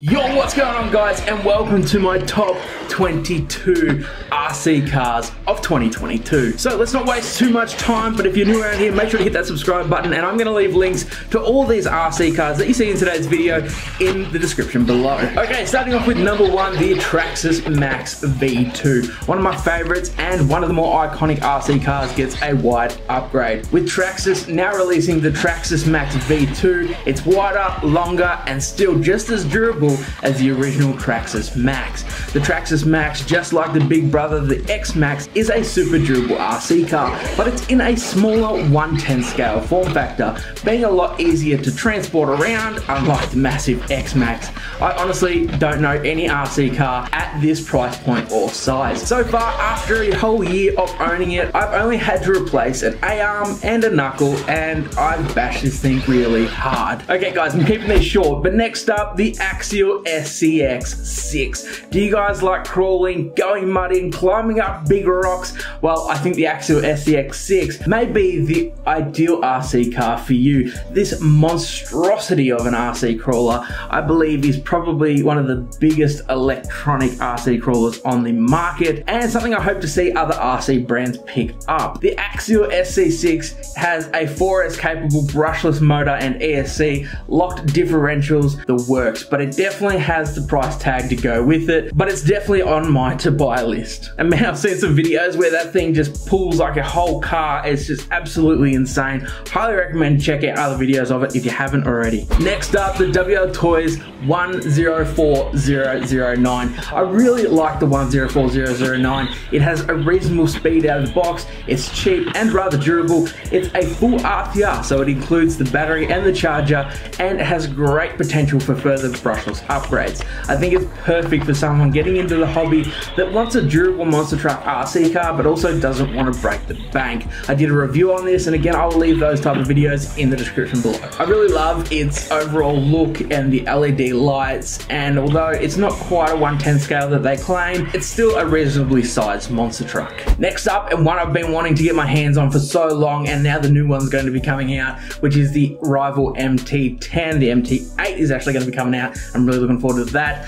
Yo, what's going on guys, and welcome to my top 22 RC cars of 2022. So let's not waste too much time, but if you're new around here, make sure to hit that subscribe button, and I'm going to leave links to all these RC cars that you see in today's video in the description below. Okay, starting off with number one, the TRAXXAS MAXX V2. One of my favorites and one of the more iconic RC cars gets a wide upgrade. With TRAXXAS now releasing the TRAXXAS MAXX V2, it's wider, longer, and still just as durable as the original TRAXXAS MAXX. The TRAXXAS MAXX, just like the big brother, the XMAXX, is a super durable RC car, but it's in a smaller 1/10 scale form factor, being a lot easier to transport around, unlike the massive XMAXX. I honestly don't know any RC car at this price point or size. So far, after a whole year of owning it, I've only had to replace an A-arm and a knuckle, and I've bashed this thing really hard. Okay guys, I'm keeping these short, but next up, the AXIAL SCX6. Do you guys like crawling, going mudding, climbing up big rocks? Well, I think the AXIAL SCX6 may be the ideal RC car for you. This monstrosity of an RC crawler, I believe, is probably one of the biggest electronic RC crawlers on the market, and something I hope to see other RC brands pick up. The AXIAL SC6 has a 4S capable brushless motor and ESC, locked differentials, the works, but it definitely has the price tag to go with it, but it's definitely on my to buy list. And man, I've seen some videos where that thing just pulls like a whole car. It's just absolutely insane. Highly recommend check out other videos of it if you haven't already. Next up, the WLTOYS 104009. I really like the 104009. It has a reasonable speed out of the box, it's cheap and rather durable. It's a full RTR, so it includes the battery and the charger, and it has great potential for further brushless upgrades. I think it's perfect for someone getting into the hobby that wants a durable monster truck RC car but also doesn't want to break the bank. I did a review on this, and again, I will leave those type of videos in the description below. I really love its overall look and the LED lights, and although it's not quite a 1/10 scale that they claim, it's still a reasonably sized monster truck. Next up, and one I've been wanting to get my hands on for so long, and now the new one's going to be coming out, which is the rival MT10. The MT8 is actually going to be coming out. I'm really looking forward to that.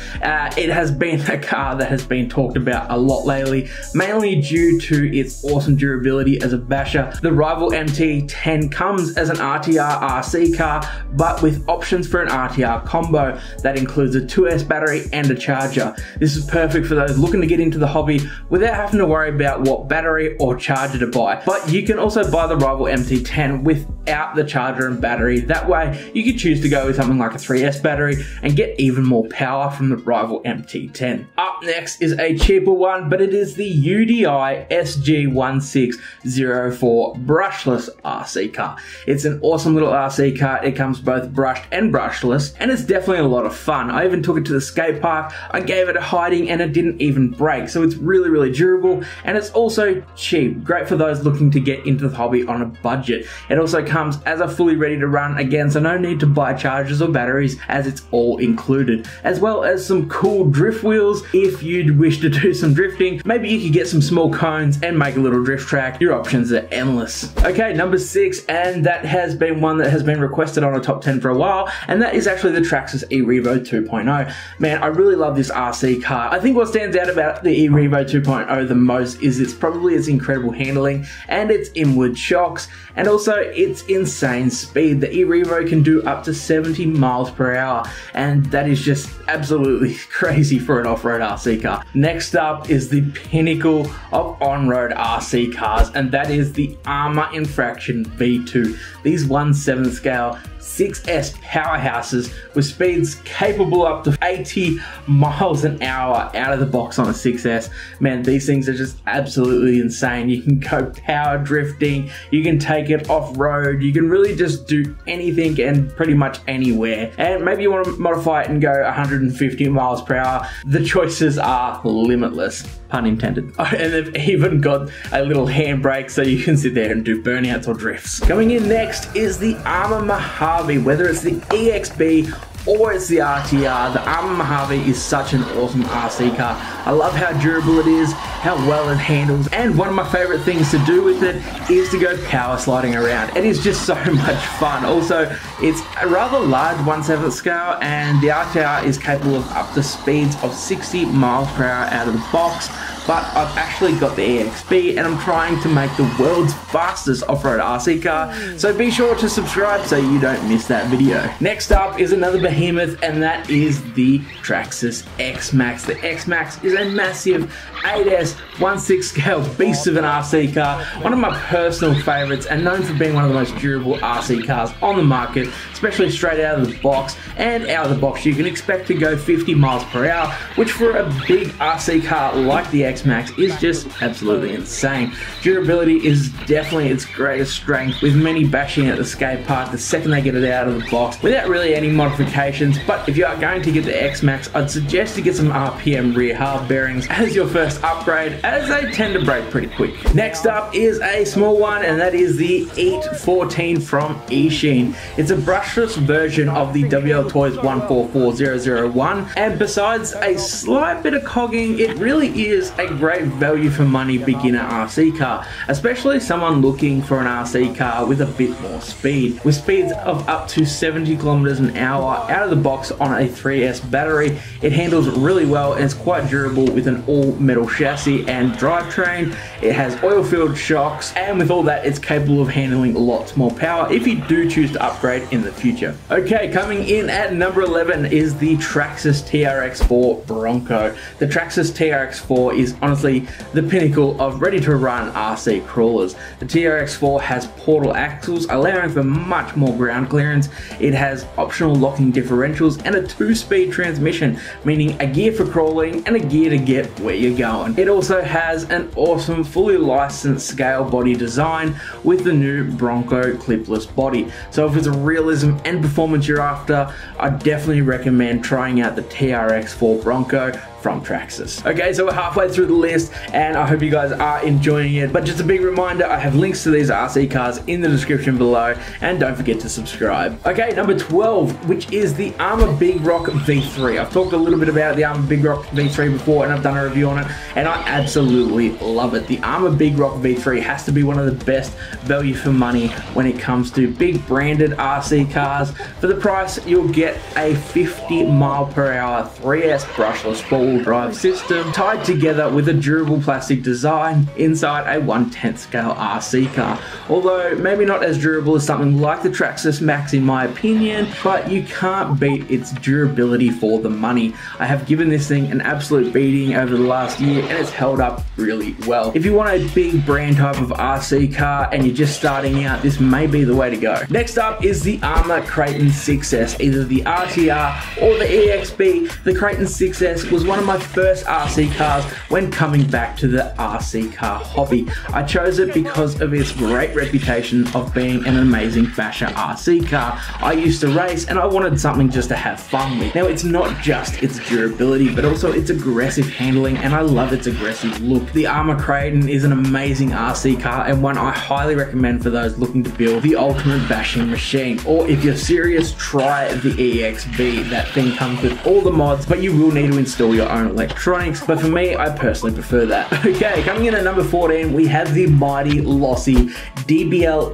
It has been a car that has been talked about a lot lately, mainly due to its awesome durability as a basher. The rival MT10 comes as an RTR RC car, but with options for an RTR combo that includes a 2S battery and a charger. This is perfect for those looking to get into the hobby without having to worry about what battery or charger to buy. But you can also buy the rival MT10 without the charger and battery. That way you could choose to go with something like a 3S battery and get even more power from the rival MT10. Up next is a cheaper one, but it is the UDI SG1604 brushless RC car. It's an awesome little RC car. It comes both brushed and brushless, and it's definitely a lot of fun. I even took it to the skate park, I gave it a hiding, and it didn't even break. So it's really, really durable, and it's also cheap. Great for those looking to get into the hobby on a budget. It also comes as a fully ready to run, again, so no need to buy chargers or batteries, as it's all included, as well as some cool drift wheels if you'd wish to do some drifting. Maybe you could get some small cones and make a little drift track. Your options are endless. Okay, number 6, and that has been one that has been requested on a top 10 for a while, and that is actually the TRAXXAS EREVO 2.0. Man, I really love this RC car. I think what stands out about the EREVO 2.0 the most is probably its incredible handling and its inward shocks, and also its insane speed. The EREVO can do up to 70 miles per hour, and that is just absolutely crazy for an off-road RC car. Next up is the pinnacle of on-road RC cars, and that is the Armour INFRACTION V2. These 1/7 scale 6S powerhouses with speeds capable up to 80 miles an hour out of the box on a 6S. Man, these things are just absolutely insane. You can go power drifting, you can take it off-road, you can really just do anything and pretty much anywhere. And maybe you want to modify it and go 150 miles per hour. The choices are limitless, pun intended. Oh, and they've even got a little handbrake so you can sit there and do burnouts or drifts. Coming in next is the Armour MOJAVE, whether it's the EXB or it's the RTR, the APPAREL MOJAVE is such an awesome RC car. I love how durable it is, how well it handles, and one of my favorite things to do with it is to go power sliding around. It is just so much fun. Also, it's a rather large 1/7 scale, and the RTR is capable of up to speeds of 60 miles per hour out of the box. But I've actually got the EXB and I'm trying to make the world's fastest off-road RC car, so be sure to subscribe so you don't miss that video. Next up is another behemoth, and that is the TRAXXAS XMAXX. The XMAXX is a massive 8S 1/6 scale beast of an RC car, one of my personal favourites and known for being one of the most durable RC cars on the market, especially straight out of the box. And out of the box you can expect to go 50 miles per hour, which for a big RC car like the XMAXX is just absolutely insane. Durability is definitely its greatest strength, with many bashing at the skate park the second they get it out of the box without really any modifications. But if you are going to get the XMAXX, I'd suggest to get some RPM rear hub bearings as your first upgrade, as they tend to break pretty quick. Next up is a small one, and that is the EAT14 from Eachine. It's a brushless version of the WLTOYS 144001, and besides a slight bit of cogging, it really is a great value for money beginner RC car, especially someone looking for an RC car with a bit more speed. With speeds of up to 70 kilometers an hour out of the box on a 3S battery, it handles really well and it's quite durable with an all metal chassis and drivetrain. It has oil-filled shocks, and with all that, it's capable of handling lots more power if you do choose to upgrade in the future. Okay, coming in at number 11 is the TRAXXAS TRX4 Bronco. The TRAXXAS TRX4 is honestly the pinnacle of ready-to-run RC crawlers. The TRX4 has portal axles, allowing for much more ground clearance. It has optional locking differentials and a 2-speed transmission, meaning a gear for crawling and a gear to get where you're going. It also has an awesome fully licensed scale body design with the new Bronco clipless body. So if it's a realism and performance you're after, I definitely recommend trying out the TRX4 Bronco from TRAXXAS. Okay, so we're halfway through the list and I hope you guys are enjoying it, but just a big reminder, I have links to these RC cars in the description below, and don't forget to subscribe. Okay, number 12, which is the Arrma Big Rock V3. I've talked a little bit about the Arrma Big Rock V3 before and I've done a review on it, and I absolutely love it. The Arrma Big Rock V3 has to be one of the best value for money when it comes to big branded RC cars. For the price, you'll get a 50 mile per hour 3S brushless four-wheel drive system tied together with a durable plastic design inside a 1/10 scale RC car. Although maybe not as durable as something like the TRAXXAS MAXX in my opinion, but you can't beat its durability for the money. I have given this thing an absolute beating over the last year and it's held up really well. If you want a big brand type of RC car and you're just starting out, this may be the way to go. Next up is the Arrma KRATON 6S, either the RTR or the EXB. The KRATON 6S was one of my first RC cars when coming back to the RC car hobby. I chose it because of its great reputation of being an amazing basher RC car. I used to race and I wanted something just to have fun with. Now, it's not just its durability, but also its aggressive handling, and I love its aggressive look. The Arrma KRATON is an amazing RC car and one I highly recommend for those looking to build the ultimate bashing machine. Or if you're serious, try the EXB. That thing comes with all the mods, but you will need to install your own electronics, but for me, I personally prefer that. Okay, coming in at number 14, we have the mighty LOSI DBXL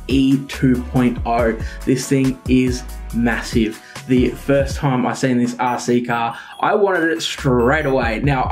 E2.0. This thing is massive. The first time I seen this RC car, I wanted it straight away. Now,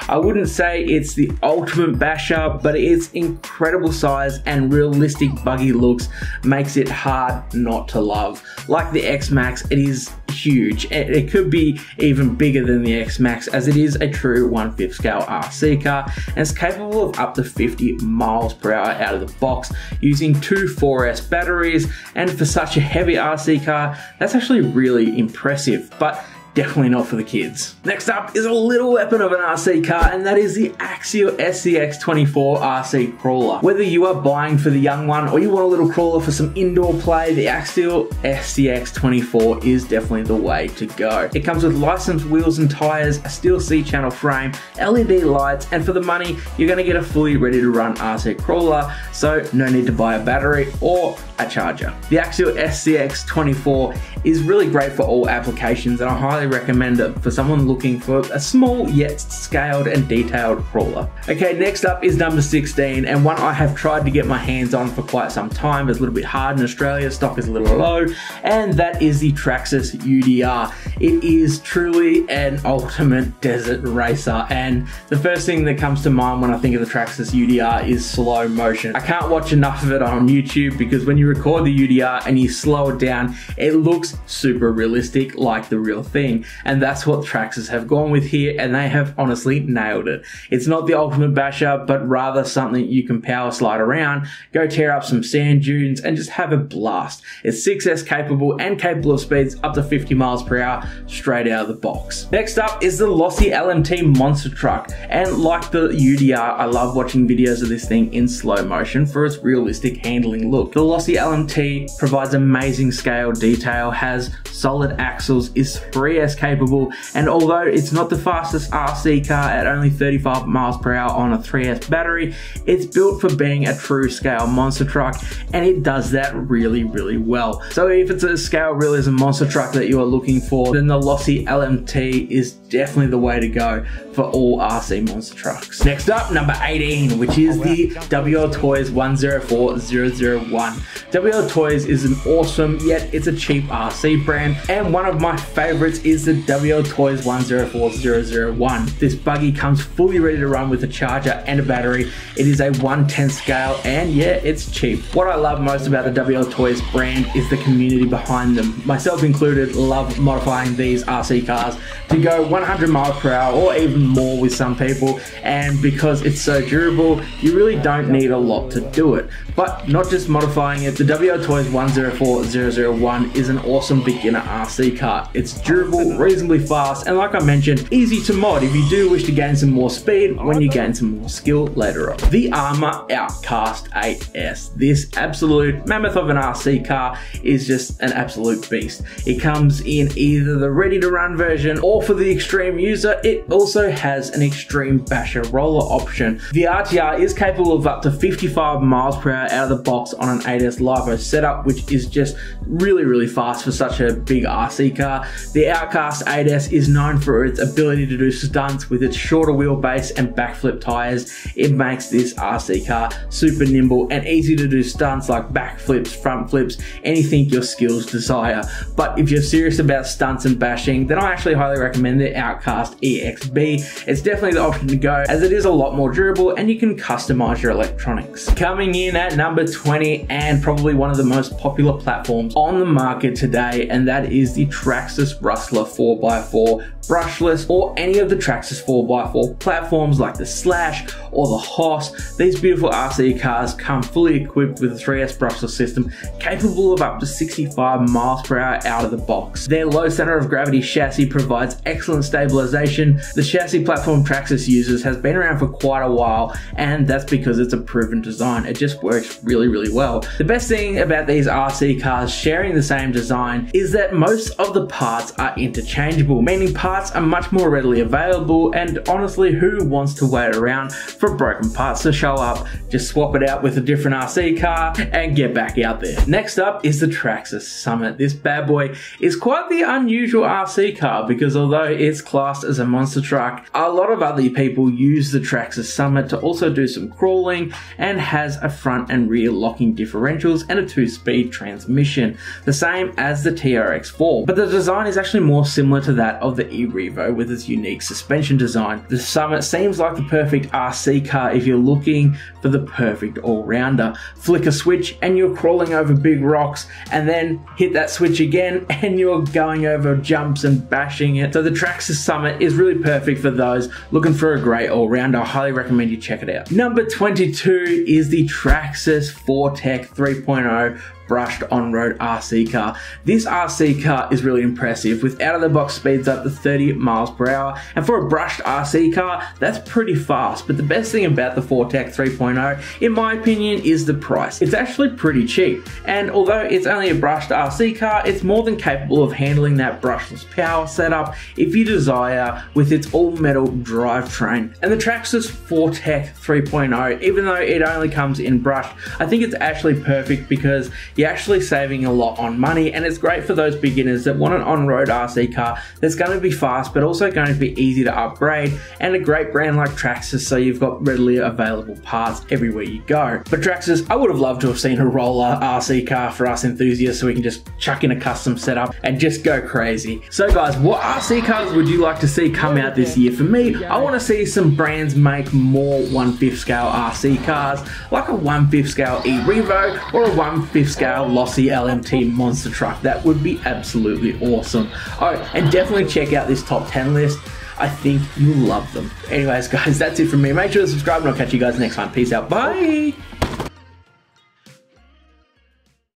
I wouldn't say it's the ultimate basher, but its incredible size and realistic buggy looks makes it hard not to love. Like the XMAXX, it is huge. It could be even bigger than the XMAXX, as it is a true 1/5 scale RC car and it's capable of up to 50 miles per hour out of the box using 2 4S batteries, and for such a heavy RC car, that's actually really impressive. But definitely not for the kids. Next up is a little weapon of an RC car, and that is the AXIAL SCX24 RC crawler. Whether you are buying for the young one or you want a little crawler for some indoor play, the AXIAL SCX24 is definitely the way to go. It comes with licensed wheels and tires, a steel C-channel frame, LED lights, and for the money, you're going to get a fully ready to run RC crawler, so no need to buy a battery or a charger. The AXIAL SCX24 is really great for all applications, and I highly recommend it for someone looking for a small yet scaled and detailed crawler. Okay, next up is number 16, and one I have tried to get my hands on for quite some time, but it's a little bit hard in Australia, stock is a little low, and that is the TRAXXAS UDR. It is truly an ultimate desert racer, and the first thing that comes to mind when I think of the TRAXXAS UDR is slow motion. I can't watch enough of it on YouTube because when you record the UDR and you slow it down, it looks super realistic like the real thing, and that's what TRAXXAS have gone with here, and they have honestly nailed it. It's not the ultimate basher, but rather something you can power slide around, go tear up some sand dunes, and just have a blast. It's 6S capable and capable of speeds up to 50 miles per hour straight out of the box. Next up is the LOSI LMT monster truck, and like the UDR, I love watching videos of this thing in slow motion for its realistic handling look. The LOSI LMT provides amazing scale detail, has solid axles, is 3S capable, and although it's not the fastest RC car at only 35 miles per hour on a 3S battery, it's built for being a true scale monster truck, and it does that really, really well. So if it's a scale realism monster truck that you are looking for, then the LOSI LMT is definitely the way to go for all RC monster trucks. Next up, number 18, which is the WLTOYS 104001. WLTOYS is an awesome, yet it's a cheap RC brand, and one of my favorites is the WLTOYS 104001. This buggy comes fully ready to run with a charger and a battery. It is a 1/10 scale, and yeah, it's cheap. What I love most about the WLTOYS brand is the community behind them. Myself included, love modifying these RC cars to go 100 miles per hour or even more with some people, and because it's so durable, you really don't need a lot to do it. But not just modifying it, the WLTOYS 104001 is an awesome beginner RC car. It's durable, reasonably fast, and like I mentioned, easy to mod if you do wish to gain some more speed when you gain some more skill later on. The Armour OUTCAST 8S. This absolute mammoth of an RC car is just an absolute beast. It comes in either the ready to run version, or for the extreme user, it also has an extreme basher roller option. The RTR is capable of up to 55 miles per hour out of the box on an 8S LiPo setup, which is just really, really fast for such a big RC car. The OUTCAST 8S is known for its ability to do stunts with its shorter wheelbase and backflip tires. It makes this RC car super nimble and easy to do stunts like backflips, front flips, anything your skills desire. But if you're serious about stunts and bashing, then I actually highly recommend the OUTCAST EXB. It's definitely the option to go, as it is a lot more durable and you can customize your electronics. Coming in at number 20, and probably one of the most popular platforms on the market today, and that is the TRAXXAS RUSTLER 4x4 brushless, or any of the TRAXXAS 4x4 platforms like the Slash or the Hoss. These beautiful RC cars come fully equipped with a 3S brushless system capable of up to 65 miles per hour out of the box. Their low center of gravity chassis provides excellent stabilization. The chassis platform TRAXXAS uses has been around for quite a while, and that's because it's a proven design. It just works really, really well. The best thing about these RC cars sharing the same design is that most of the parts are interchangeable, meaning parts are much more readily available, and honestly, who wants to wait around for broken parts to show up? Just swap it out with a different RC car and get back out there. Next up is the TRAXXAS Summit. This bad boy is quite the unusual RC car because although it's classed as a monster truck, a lot of other people use the TRAXXAS Summit to also do some crawling, and has a front and rear locking differentials and a 2-speed transmission, the same as the TRX4. But the design is actually more similar to that of the EREVO with its unique suspension design. The Summit seems like the perfect RC car if you're looking for the perfect all-rounder. Flick a switch and you're crawling over big rocks, and then hit that switch again and you're going over jumps and bashing it. So the TRAXXAS Summit is really perfect for those looking for a great all-rounder. I highly recommend you check it out. Number 22 is the TRAXXAS 4Tech 3.0 brushed on-road RC car. This RC car is really impressive with out-of-the-box speeds up to 30 miles per hour, and for a brushed RC car, that's pretty fast. But the best thing about the Fortec 3.0, in my opinion, is the price. It's actually pretty cheap, and although it's only a brushed RC car, it's more than capable of handling that brushless power setup if you desire, with its all-metal drivetrain. And the TRAXXAS Fortec 3.0, even though it only comes in brushed, I think it's actually perfect because you're actually saving a lot on money, and it's great for those beginners that want an on-road RC car that's going to be fast but also going to be easy to upgrade, and a great brand like TRAXXAS, so you've got readily available parts everywhere you go. But TRAXXAS, I would have loved to have seen a roller RC car for us enthusiasts so we can just chuck in a custom setup and just go crazy. So guys, what RC cars would you like to see come out this year? For me, I want to see some brands make more 1/5 scale RC cars, like a 1/5 scale EREVO or a 1/5 scale LOSI LMT monster truck. That would be absolutely awesome. Oh, and definitely check out this top 10 list. I think you'll love them. Anyways guys, that's it from me. Make sure to subscribe and I'll catch you guys next time. Peace out. Bye.